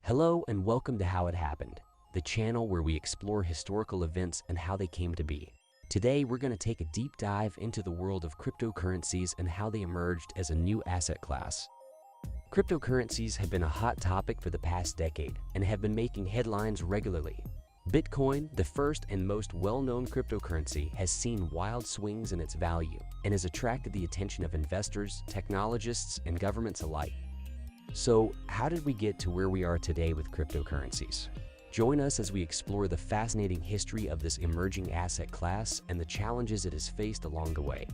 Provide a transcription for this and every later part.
Hello and welcome to How It Happened, the channel where we explore historical events and how they came to be. Today, we're going to take a deep dive into the world of cryptocurrencies and how they emerged as a new asset class. Cryptocurrencies have been a hot topic for the past decade and have been making headlines regularly. Bitcoin, the first and most well-known cryptocurrency, has seen wild swings in its value and has attracted the attention of investors, technologists, and governments alike. So, how did we get to where we are today with cryptocurrencies? Join us as we explore the fascinating history of this emerging asset class and the challenges it has faced along the way.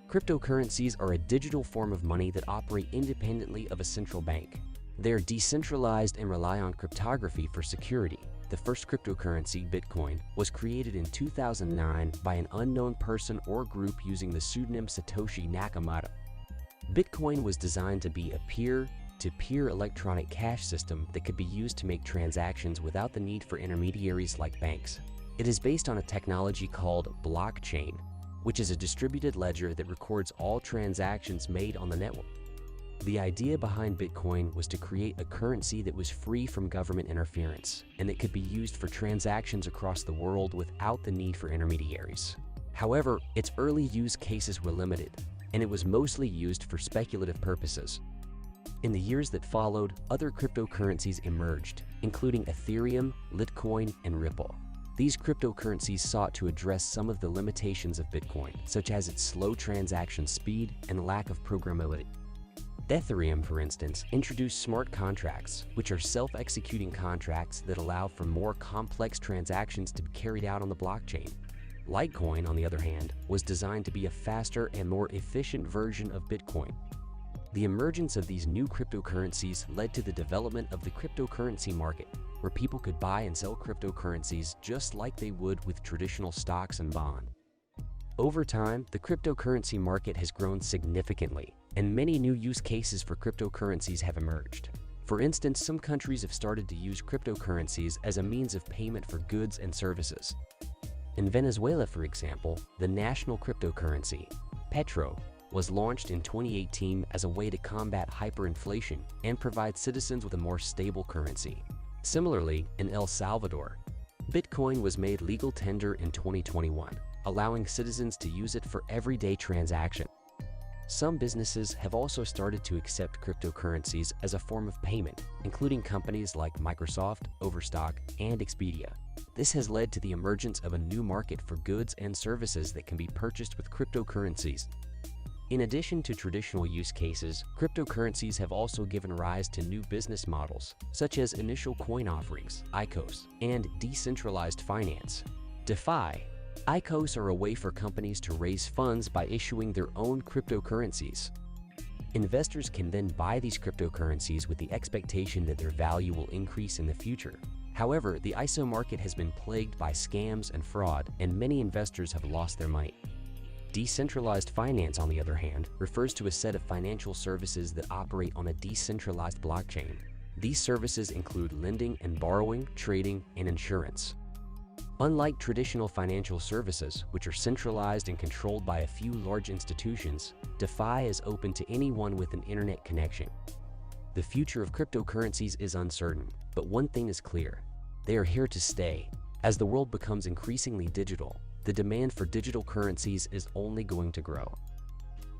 Cryptocurrencies are a digital form of money that operate independently of a central bank. They are decentralized and rely on cryptography for security. The first cryptocurrency, Bitcoin, was created in 2009 by an unknown person or group using the pseudonym Satoshi Nakamoto. Bitcoin was designed to be a peer-to-peer electronic cash system that could be used to make transactions without the need for intermediaries like banks. It is based on a technology called blockchain, which is a distributed ledger that records all transactions made on the network. The idea behind Bitcoin was to create a currency that was free from government interference and that could be used for transactions across the world without the need for intermediaries. However, its early use cases were limited, and it was mostly used for speculative purposes. In the years that followed, other cryptocurrencies emerged, including Ethereum, Litecoin, and Ripple. These cryptocurrencies sought to address some of the limitations of Bitcoin, such as its slow transaction speed and lack of programmability. Ethereum, for instance, introduced smart contracts, which are self-executing contracts that allow for more complex transactions to be carried out on the blockchain. Litecoin, on the other hand, was designed to be a faster and more efficient version of Bitcoin. The emergence of these new cryptocurrencies led to the development of the cryptocurrency market, where people could buy and sell cryptocurrencies just like they would with traditional stocks and bonds. Over time, the cryptocurrency market has grown significantly, and many new use cases for cryptocurrencies have emerged. For instance, some countries have started to use cryptocurrencies as a means of payment for goods and services. In Venezuela, for example, the national cryptocurrency, Petro, was launched in 2018 as a way to combat hyperinflation and provide citizens with a more stable currency. Similarly, in El Salvador, Bitcoin was made legal tender in 2021, allowing citizens to use it for everyday transactions. Some businesses have also started to accept cryptocurrencies as a form of payment, including companies like Microsoft, Overstock, and Expedia. This has led to the emergence of a new market for goods and services that can be purchased with cryptocurrencies. In addition to traditional use cases, cryptocurrencies have also given rise to new business models, such as initial coin offerings, ICOs, and decentralized finance, DeFi. ICOs are a way for companies to raise funds by issuing their own cryptocurrencies. Investors can then buy these cryptocurrencies with the expectation that their value will increase in the future. However, the ICO market has been plagued by scams and fraud, and many investors have lost their money. Decentralized finance, on the other hand, refers to a set of financial services that operate on a decentralized blockchain. These services include lending and borrowing, trading, and insurance. Unlike traditional financial services, which are centralized and controlled by a few large institutions, DeFi is open to anyone with an internet connection. The future of cryptocurrencies is uncertain, but one thing is clear: they are here to stay. As the world becomes increasingly digital, the demand for digital currencies is only going to grow.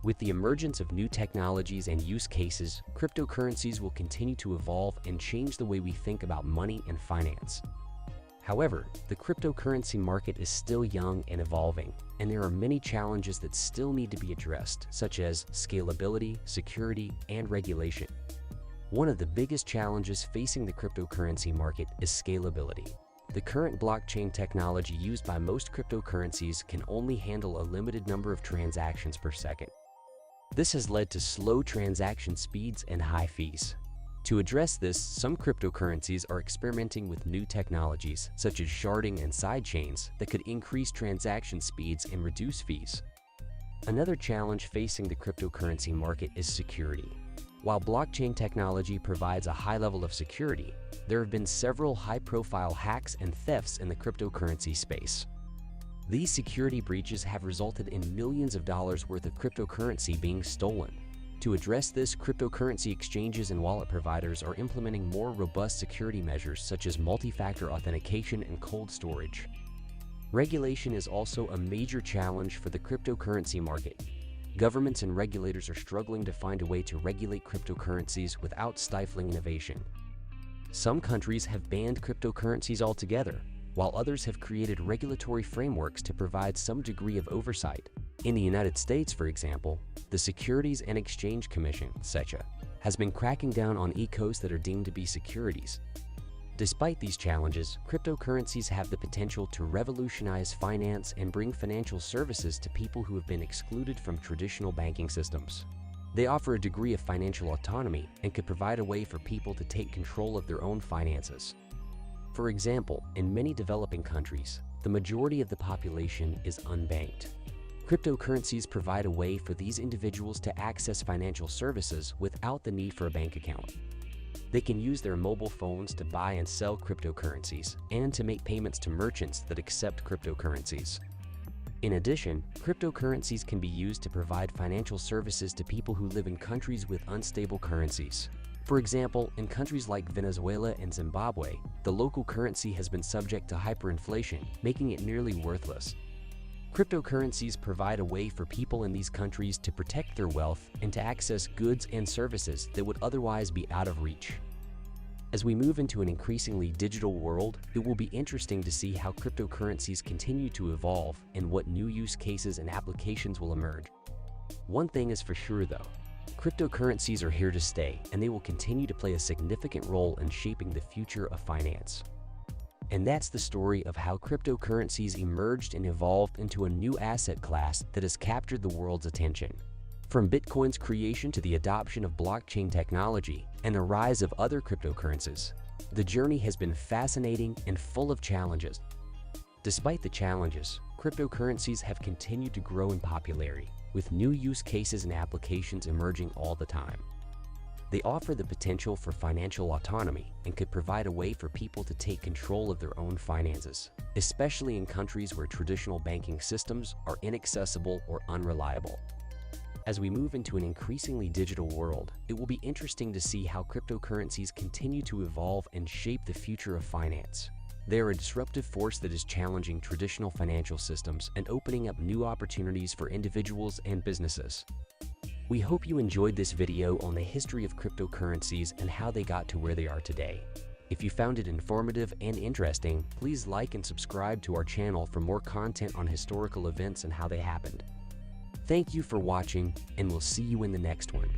With the emergence of new technologies and use cases, cryptocurrencies will continue to evolve and change the way we think about money and finance. However, the cryptocurrency market is still young and evolving, and there are many challenges that still need to be addressed, such as scalability, security, and regulation. One of the biggest challenges facing the cryptocurrency market is scalability. The current blockchain technology used by most cryptocurrencies can only handle a limited number of transactions per second. This has led to slow transaction speeds and high fees. To address this, some cryptocurrencies are experimenting with new technologies, such as sharding and sidechains, that could increase transaction speeds and reduce fees. Another challenge facing the cryptocurrency market is security. While blockchain technology provides a high level of security, there have been several high-profile hacks and thefts in the cryptocurrency space. These security breaches have resulted in millions of dollars worth of cryptocurrency being stolen. To address this, cryptocurrency exchanges and wallet providers are implementing more robust security measures such as multi-factor authentication and cold storage. Regulation is also a major challenge for the cryptocurrency market. Governments and regulators are struggling to find a way to regulate cryptocurrencies without stifling innovation. Some countries have banned cryptocurrencies altogether, while others have created regulatory frameworks to provide some degree of oversight. In the United States, for example, the Securities and Exchange Commission, SECA, has been cracking down on ECOs that are deemed to be securities. Despite these challenges, cryptocurrencies have the potential to revolutionize finance and bring financial services to people who have been excluded from traditional banking systems. They offer a degree of financial autonomy and could provide a way for people to take control of their own finances. For example, in many developing countries, the majority of the population is unbanked. Cryptocurrencies provide a way for these individuals to access financial services without the need for a bank account. They can use their mobile phones to buy and sell cryptocurrencies and to make payments to merchants that accept cryptocurrencies. In addition, cryptocurrencies can be used to provide financial services to people who live in countries with unstable currencies. For example, in countries like Venezuela and Zimbabwe, the local currency has been subject to hyperinflation, making it nearly worthless. Cryptocurrencies provide a way for people in these countries to protect their wealth and to access goods and services that would otherwise be out of reach. As we move into an increasingly digital world, it will be interesting to see how cryptocurrencies continue to evolve and what new use cases and applications will emerge. One thing is for sure though, cryptocurrencies are here to stay and they will continue to play a significant role in shaping the future of finance. And that's the story of how cryptocurrencies emerged and evolved into a new asset class that has captured the world's attention. From Bitcoin's creation to the adoption of blockchain technology and the rise of other cryptocurrencies, the journey has been fascinating and full of challenges. Despite the challenges, cryptocurrencies have continued to grow in popularity, with new use cases and applications emerging all the time. They offer the potential for financial autonomy and could provide a way for people to take control of their own finances, especially in countries where traditional banking systems are inaccessible or unreliable. As we move into an increasingly digital world, it will be interesting to see how cryptocurrencies continue to evolve and shape the future of finance. They are a disruptive force that is challenging traditional financial systems and opening up new opportunities for individuals and businesses. We hope you enjoyed this video on the history of cryptocurrencies and how they got to where they are today. If you found it informative and interesting, please like and subscribe to our channel for more content on historical events and how they happened. Thank you for watching, and we'll see you in the next one.